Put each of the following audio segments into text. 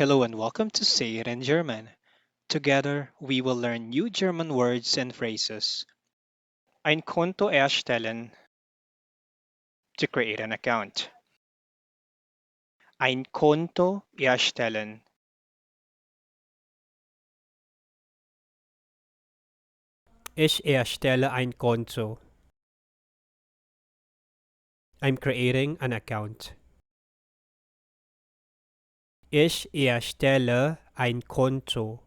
Hello and welcome to Say It in German. Together, we will learn new German words and phrases. Ein Konto erstellen, to create an account. Ein Konto erstellen. Ich erstelle ein Konto. I'm creating an account. Ich erstelle ein Konto.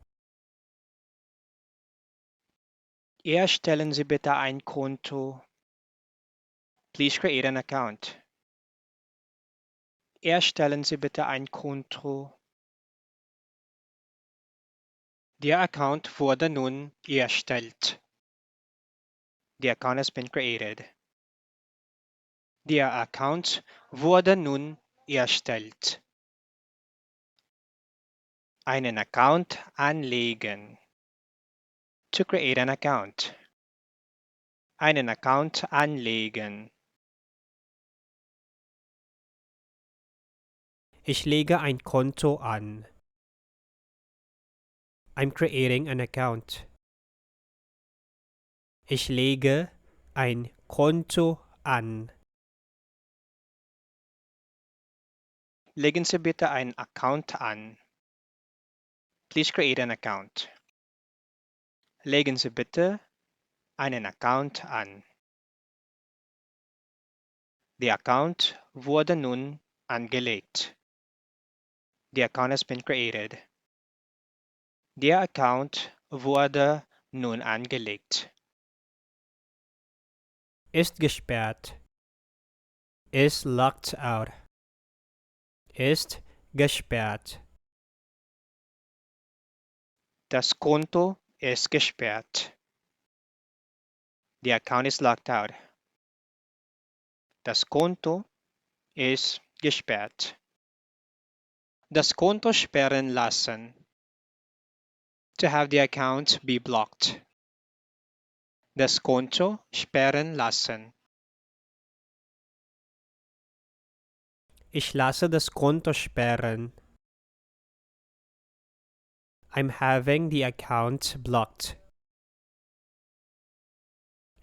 Erstellen Sie bitte ein Konto. Please create an account. Erstellen Sie bitte ein Konto. Der Account wurde nun erstellt. The account has been created. Der Account wurde nun erstellt. Einen Account anlegen. To create an account. Einen Account anlegen. Ich lege ein Konto an. I'm creating an account. Ich lege ein Konto an. Legen Sie bitte einen Account an. Please create an account. Legen Sie bitte einen Account an. Der Account wurde nun angelegt. The account has been created. Der Account wurde nun angelegt. Ist gesperrt. Is locked out. Ist gesperrt. Das Konto ist gesperrt. The account is locked out. Das Konto ist gesperrt. Das Konto sperren lassen. To have the account be blocked. Das Konto sperren lassen. Ich lasse das Konto sperren. I'm having the account blocked.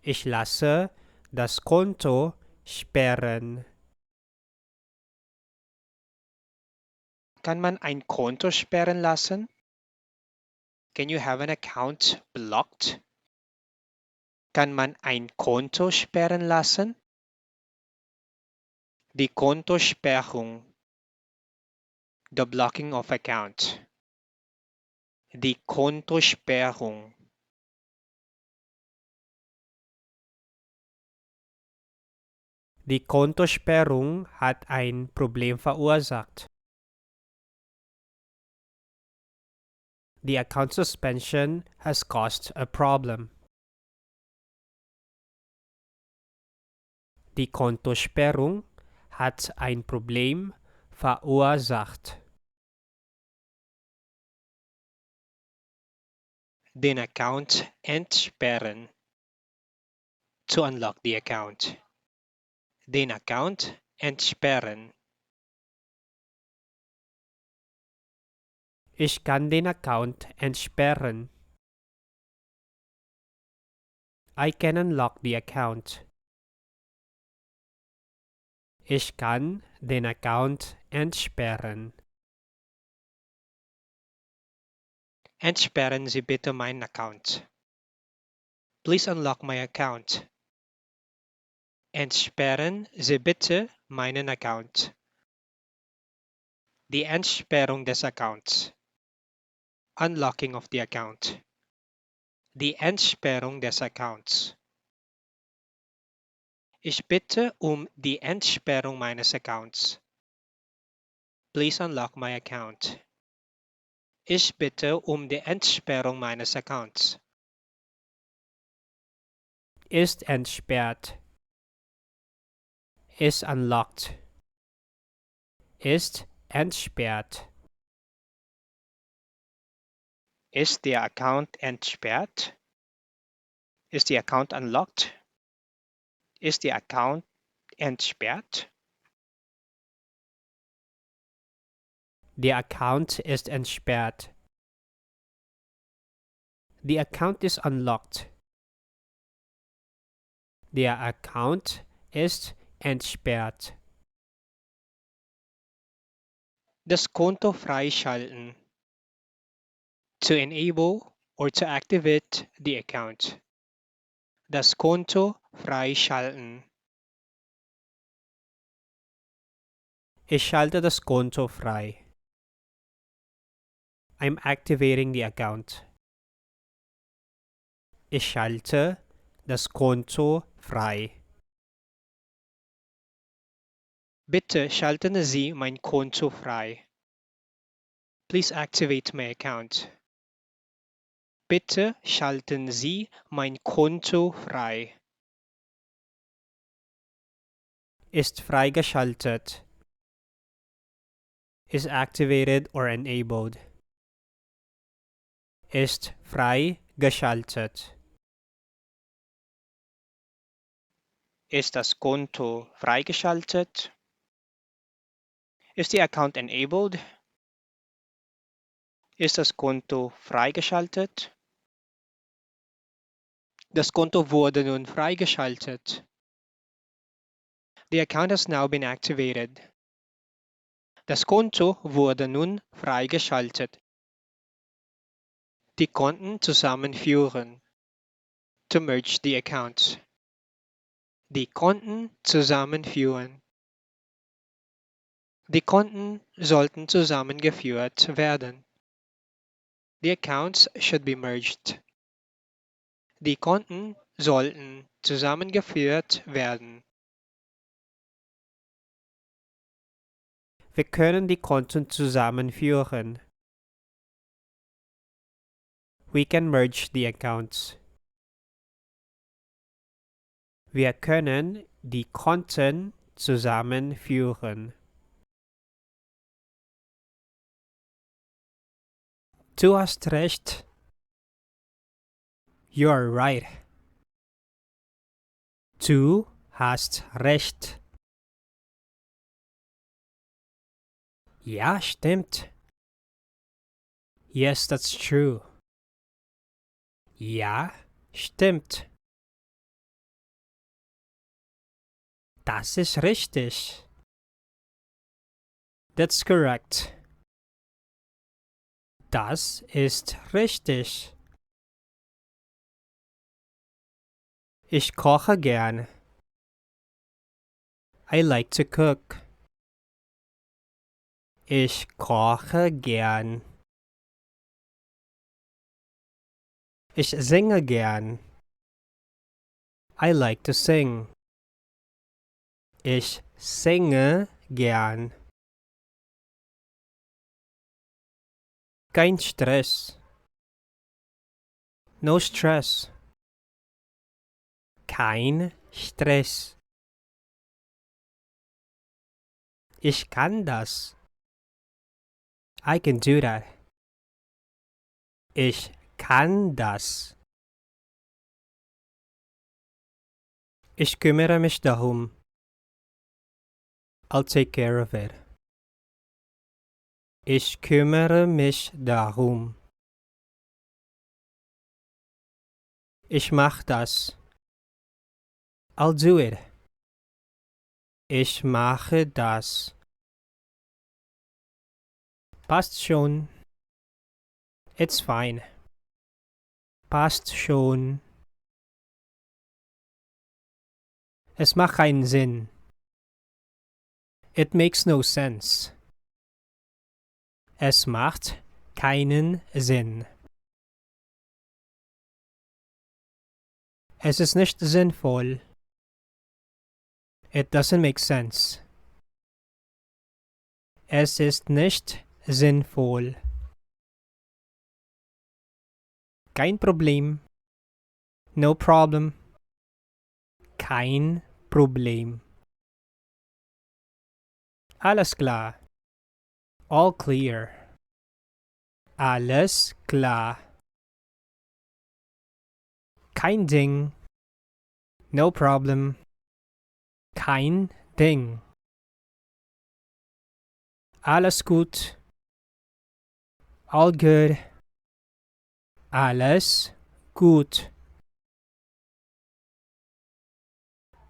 Ich lasse das Konto sperren. Kann man ein Konto sperren lassen? Can you have an account blocked? Kann man ein Konto sperren lassen? Die Kontosperrung. The blocking of account. Die Kontosperrung. Die Kontosperrung hat ein Problem verursacht. The account suspension has caused a problem. Die Kontosperrung hat ein Problem verursacht. Den Account entsperren. To unlock the account. Den Account entsperren. Ich kann den Account entsperren. I can unlock the account. Ich kann den Account entsperren. Entsperren Sie bitte meinen Account. Please unlock my account. Entsperren Sie bitte meinen Account. Die Entsperrung des Accounts. Unlocking of the account. Die Entsperrung des Accounts. Ich bitte die Entsperrung meines Accounts. Please unlock my account. Ich bitte die Entsperrung meines Accounts. Ist entsperrt. Ist unlocked. Ist entsperrt. Ist der Account entsperrt? Ist die Account unlocked? Ist die Account entsperrt? Der Account ist entsperrt. The account is unlocked. Der Account ist entsperrt. Das Konto freischalten. To enable or to activate the account. Das Konto freischalten. Ich schalte das Konto frei. I'm activating the account. Ich schalte das Konto frei. Bitte schalten Sie mein Konto frei. Please activate my account. Bitte schalten Sie mein Konto frei. Ist freigeschaltet. Is activated or enabled. Ist freigeschaltet. Ist das Konto freigeschaltet? Ist the account enabled? Ist das Konto freigeschaltet? Das Konto wurde nun freigeschaltet. The account has now been activated. Das Konto wurde nun freigeschaltet. Die Konten zusammenführen. To merge the accounts. Die Konten zusammenführen. Die Konten sollten zusammengeführt werden. The accounts should be merged. Die Konten sollten zusammengeführt werden. Wir können die Konten zusammenführen. We can merge the accounts. Wir können die Konten zusammenführen. Du hast recht. You're right. Du hast recht. Ja, stimmt. Yes, that's true. Ja, stimmt. Das ist richtig. That's correct. Das ist richtig. Ich koche gern. I like to cook. Ich koche gern. Ich singe gern. I like to sing. Ich singe gern. Kein Stress. No stress. Kein Stress. Ich kann das. I can do that. Ich kann das. Ich kümmere mich darum. I'll take care of it. Ich kümmere mich darum. Ich mach das. I'll do it. Ich mache das. Passt schon. It's fine. Passt schon. Es macht keinen Sinn. It makes no sense. Es macht keinen Sinn. Es ist nicht sinnvoll. It doesn't make sense. Es ist nicht sinnvoll. Kein Problem. No problem. Kein Problem. Alles klar. All clear. Alles klar. Kein Ding. No problem. Kein Ding. Alles gut. All good. Alles gut.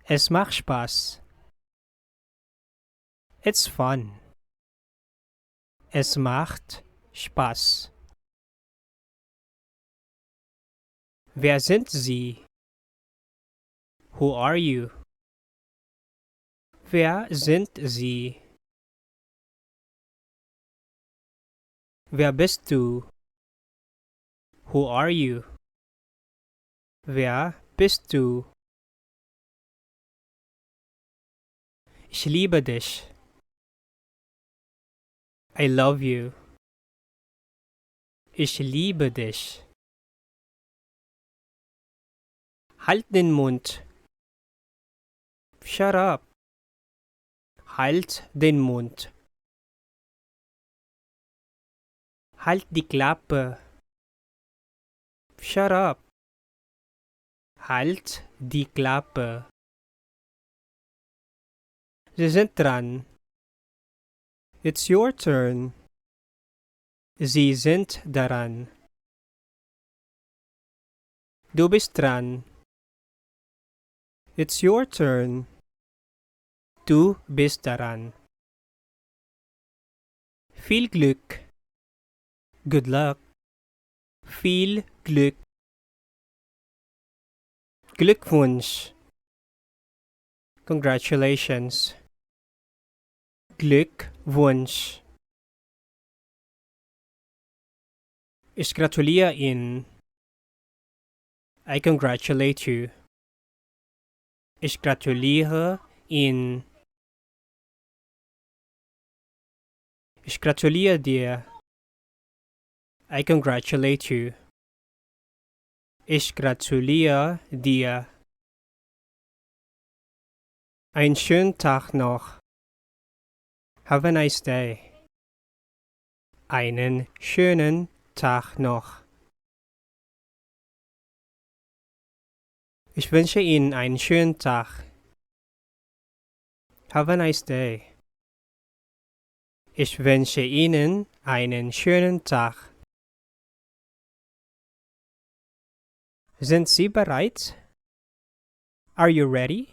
Es macht Spaß. It's fun. Es macht Spaß. Wer sind Sie? Who are you? Wer sind Sie? Wer bist du? Who are you? Wer bist du? Ich liebe dich. I love you. Ich liebe dich. Halt den Mund. Shut up. Halt den Mund. Halt die Klappe. Shut up. Halt die Klappe. Sie sind dran. It's your turn. Sie sind daran. Du bist dran. It's your turn. Du bist daran. Viel Glück. Good luck. Viel Glück. Glückwunsch. Congratulations. Glückwunsch. Ich gratuliere Ihnen. I congratulate you. Ich gratuliere Ihnen. Ich gratuliere dir. I congratulate you. Ich gratuliere dir. Einen schönen Tag noch. Have a nice day. Einen schönen Tag noch. Ich wünsche Ihnen einen schönen Tag. Have a nice day. Ich wünsche Ihnen einen schönen Tag. Sind Sie bereit? Are you ready?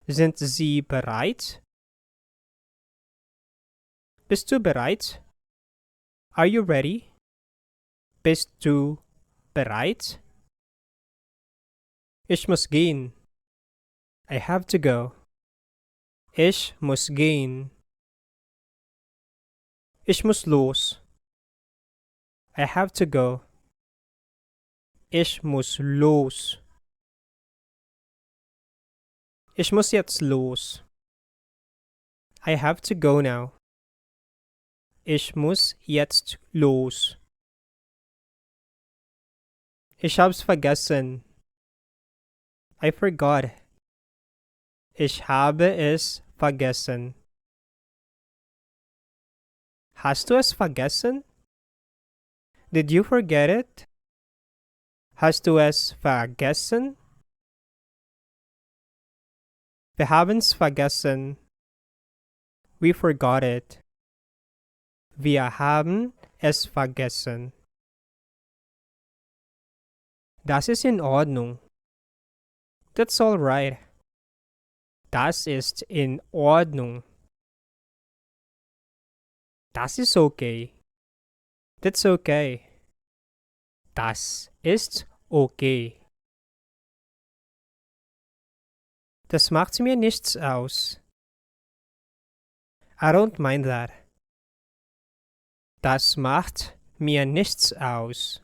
Sind Sie bereit? Bist du bereit? Are you ready? Bist du bereit? Ich muss gehen. I have to go. Ich muss gehen. Ich muss los. I have to go. Ich muss los. Ich muss jetzt los. I have to go now. Ich muss jetzt los. Ich hab's vergessen. I forgot. Ich habe es vergessen. Hast du es vergessen? Did you forget it? Hast du es vergessen? Wir haben's vergessen. We forgot it. Wir haben es vergessen. Das ist in Ordnung. That's all right. Das ist in Ordnung. Das ist okay. That's okay. Das ist okay. Das macht mir nichts aus. I don't mind that. Das macht mir nichts aus.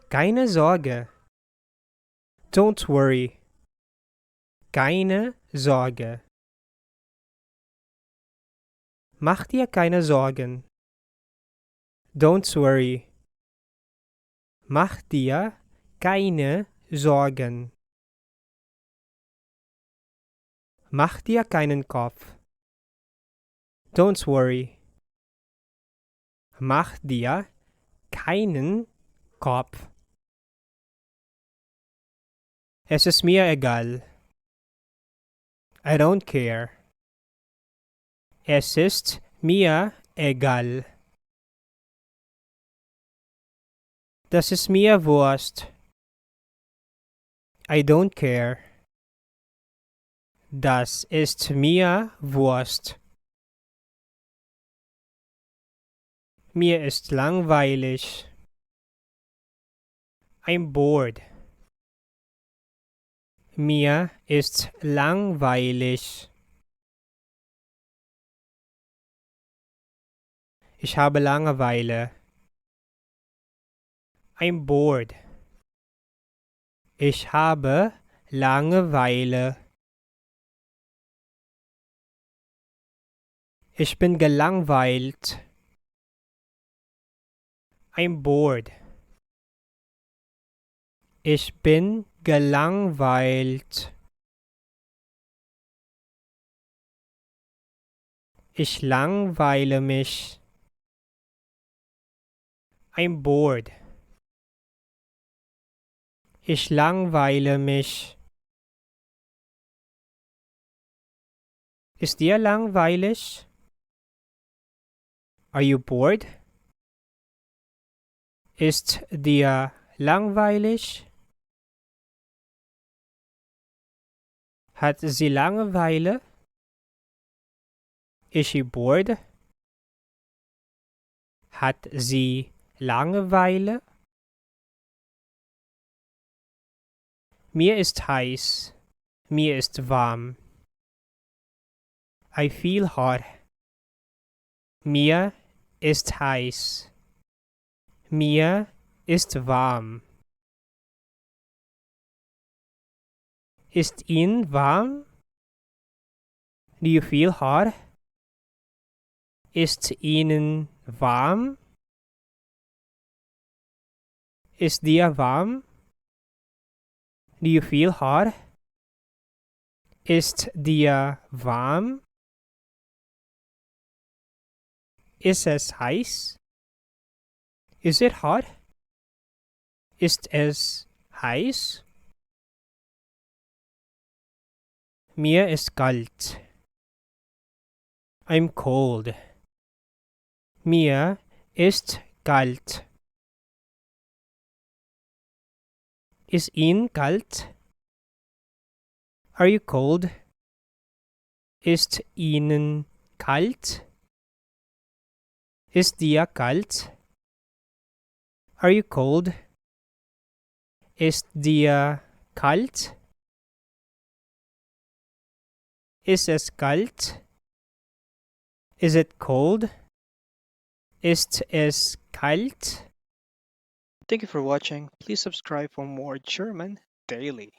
Keine Sorge. Don't worry. Keine Sorge. Mach dir keine Sorgen. Don't worry. Mach dir keine Sorgen. Mach dir keinen Kopf. Don't worry. Mach dir keinen Kopf. Es ist mir egal. I don't care. Es ist mir egal. Das ist mir Wurst. I don't care. Das ist mir Wurst. Mir ist langweilig. I'm bored. Mir ist langweilig. Ich habe Langeweile. I'm bored. Ich habe Langeweile. Ich bin gelangweilt. I'm bored. Ich bin gelangweilt. Ich langweile mich. I'm bored. Ich langweile mich. Ist dir langweilig? Are you bored? Ist dir langweilig? Hat sie Langeweile? Is she bored? Hat sie Langeweile? Mir ist heiß. Mir ist warm. I feel hot. Mir ist heiß. Mir ist warm. Ist Ihnen warm? Do you feel hot? Ist Ihnen warm? Ist dir warm? Do you feel hot? Ist dir warm? Ist es heiß? Is it hot? Ist es heiß? Mir ist kalt. I'm cold. Mir ist kalt. Ist Ihnen kalt? Are you cold? Ist Ihnen kalt? Ist dir kalt? Are you cold? Ist dir kalt? Ist es kalt? Is it cold? Ist es kalt? Thank you for watching. Please subscribe for more German daily.